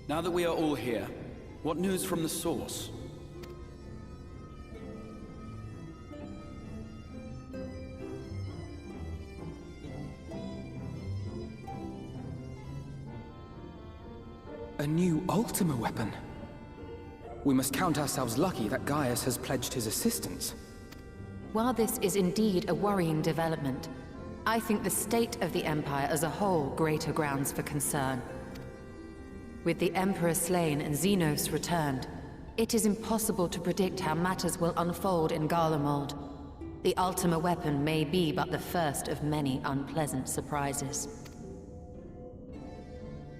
Now that we are all here, what news from the source? A new Ultima weapon. We must count ourselves lucky that Gaius has pledged his assistance. While this is indeed a worrying development, I think the state of the Empire as a whole greater grounds for concern. With the Emperor slain and Xenos returned, it is impossible to predict how matters will unfold in Garlemald. The Ultima weapon may be but the first of many unpleasant surprises.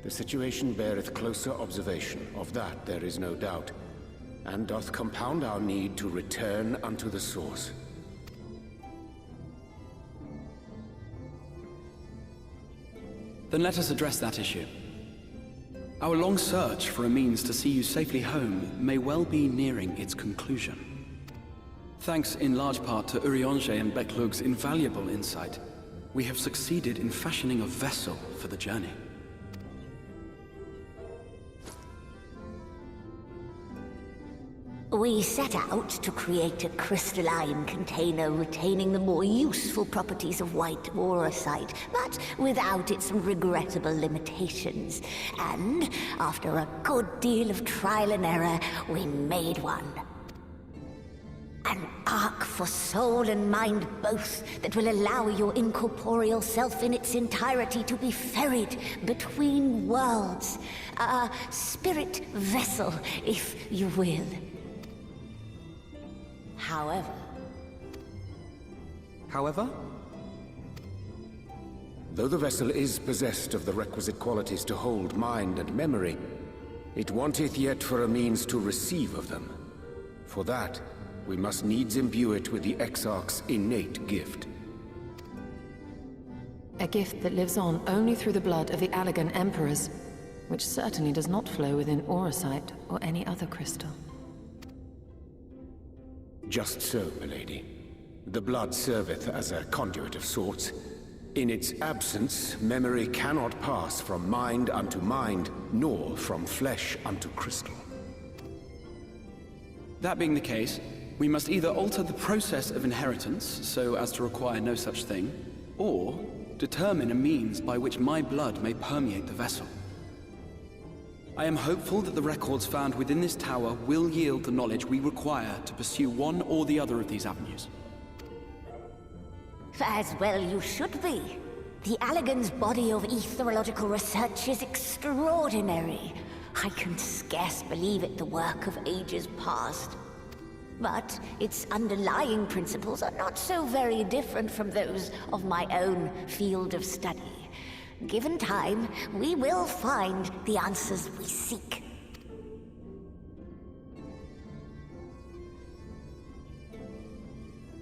The situation beareth closer observation, of that there is no doubt, and doth compound our need to return unto the source. Then let us address that issue. Our long search for a means to see you safely home may well be nearing its conclusion. Thanks in large part to Urianger and Beklug's invaluable insight, we have succeeded in fashioning a vessel for the journey. We set out to create a crystalline container retaining the more useful properties of white aurosite, but without its regrettable limitations. And after a good deal of trial and error, we made one. An ark for soul and mind both that will allow your incorporeal self in its entirety to be ferried between worlds. A spirit vessel, if you will. However? Though the vessel is possessed of the requisite qualities to hold mind and memory, it wanteth yet for a means to receive of them. For that, we must needs imbue it with the Exarch's innate gift. A gift that lives on only through the blood of the Allagan Emperors, which certainly does not flow within aurosite or any other crystal. Just so, milady. The blood serveth as a conduit of sorts. In its absence, memory cannot pass from mind unto mind, nor from flesh unto crystal. That being the case, we must either alter the process of inheritance so as to require no such thing, or determine a means by which my blood may permeate the vessel. I am hopeful that the records found within this tower will yield the knowledge we require to pursue one or the other of these avenues. As well you should be. The Allagan's body of etherological research is extraordinary. I can scarce believe it the work of ages past. But its underlying principles are not so very different from those of my own field of study. Given time, we will find the answers we seek.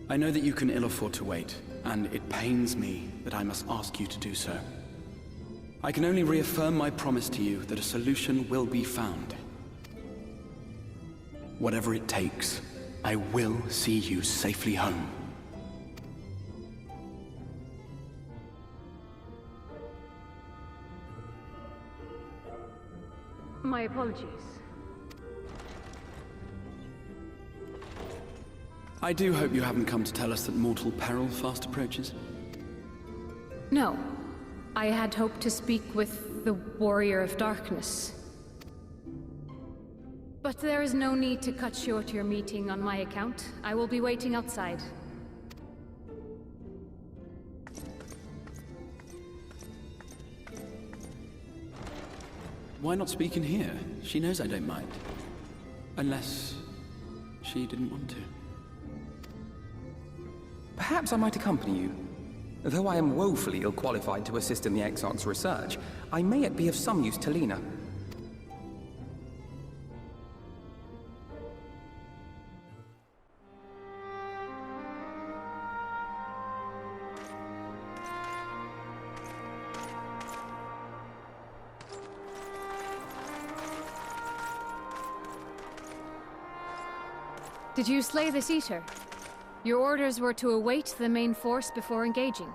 I know that you can ill afford to wait, and it pains me that I must ask you to do so. I can only reaffirm my promise to you that a solution will be found. Whatever it takes, I will see you safely home. My apologies. I do hope you haven't come to tell us that mortal peril fast approaches. No. I had hoped to speak with the Warrior of Darkness. But there is no need to cut short your meeting on my account. I will be waiting outside. Why not speak in here? She knows I don't mind. Unless she didn't want to. Perhaps I might accompany you. Though I am woefully ill-qualified to assist in the Exarch's research, I may yet be of some use to Lena. Did you slay this eater? Your orders were to await the main force before engaging.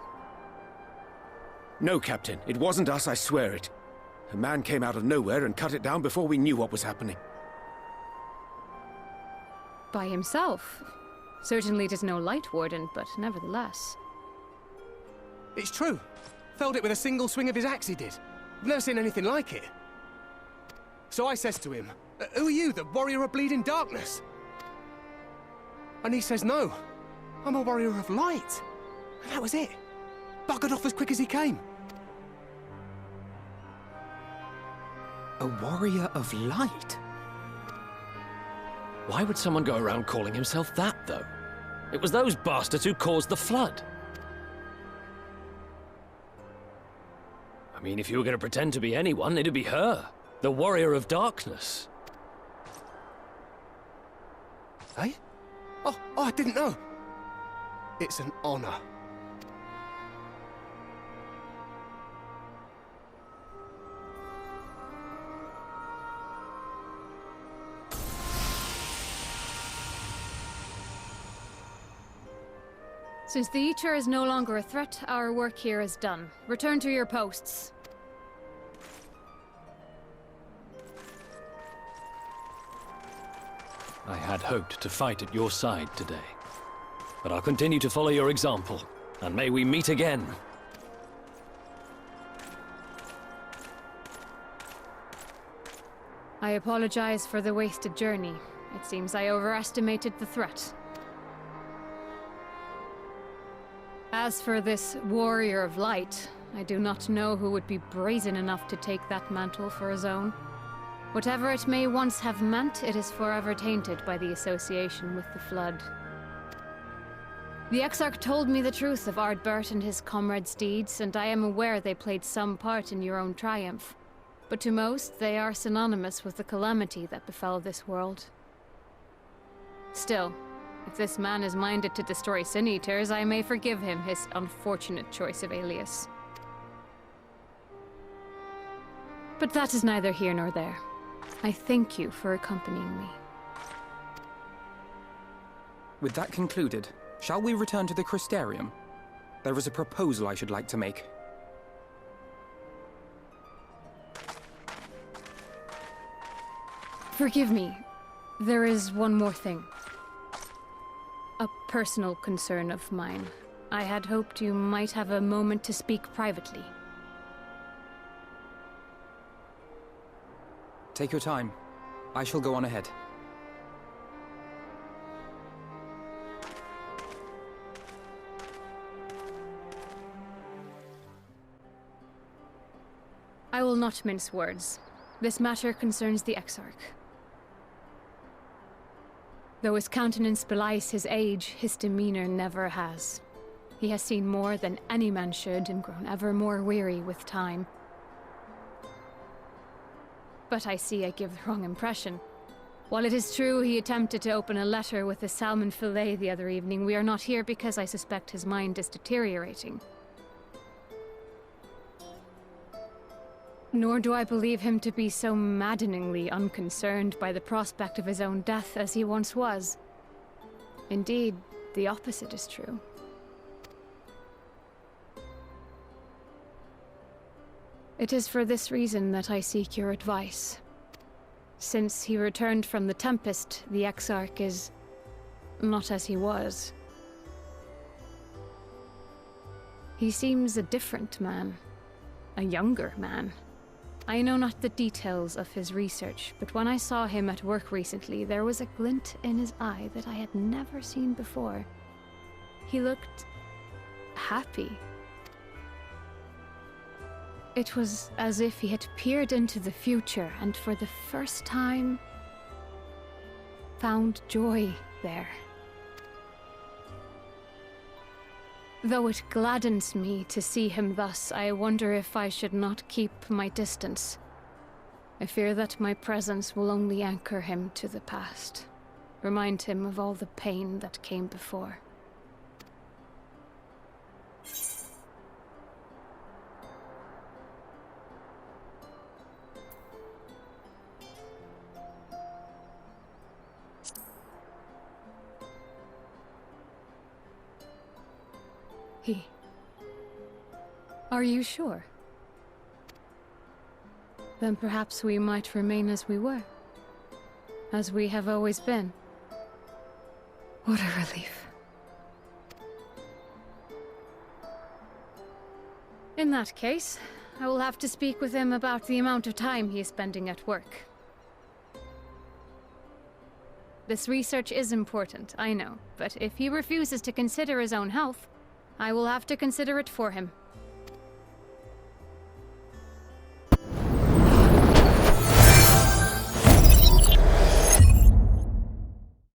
No, Captain. It wasn't us, I swear it. A man came out of nowhere and cut it down before we knew what was happening. By himself. Certainly it is no light warden, but nevertheless. It's true. Felled it with a single swing of his axe, he did. I've never seen anything like it. So I says to him, "Who are you, the warrior of bleeding darkness?" And he says, "No, I'm a warrior of light." And that was it. Buggered off as quick as he came. A warrior of light? Why would someone go around calling himself that, though? It was those bastards who caused the flood. I mean, if you were going to pretend to be anyone, it'd be her. The warrior of darkness. Eh? Oh, I didn't know. It's an honor. Since the Eater is no longer a threat, our work here is done. Return to your posts. I had hoped to fight at your side today. But I'll continue to follow your example, and may we meet again. I apologize for the wasted journey. It seems I overestimated the threat. As for this warrior of light, I do not know who would be brazen enough to take that mantle for his own. Whatever it may once have meant, it is forever tainted by the association with the Flood. The Exarch told me the truth of Ardbert and his comrades' deeds, and I am aware they played some part in your own triumph. But to most, they are synonymous with the calamity that befell this world. Still, if this man is minded to destroy Sin Eaters, I may forgive him his unfortunate choice of alias. But that is neither here nor there. I thank you for accompanying me. With that concluded, shall we return to the Crystarium? There is a proposal I should like to make. Forgive me. There is one more thing. A personal concern of mine. I had hoped you might have a moment to speak privately. Take your time. I shall go on ahead. I will not mince words. This matter concerns the Exarch. Though his countenance belies his age, his demeanor never has. He has seen more than any man should and grown ever more weary with time. But I see I give the wrong impression. While it is true he attempted to open a letter with a salmon fillet the other evening, we are not here because I suspect his mind is deteriorating. Nor do I believe him to be so maddeningly unconcerned by the prospect of his own death as he once was. Indeed, the opposite is true. It is for this reason that I seek your advice. Since he returned from the Tempest, the Exarch is not as he was. He seems a different man, a younger man. I know not the details of his research, but when I saw him at work recently, there was a glint in his eye that I had never seen before. He looked happy. It was as if he had peered into the future and for the first time found joy there. Though it gladdens me to see him thus, I wonder if I should not keep my distance. I fear that my presence will only anchor him to the past, remind him of all the pain that came before. Are you sure? Then perhaps we might remain as we were. As we have always been. What a relief. In that case, I will have to speak with him about the amount of time he is spending at work. This research is important, I know, but if he refuses to consider his own health, I will have to consider it for him.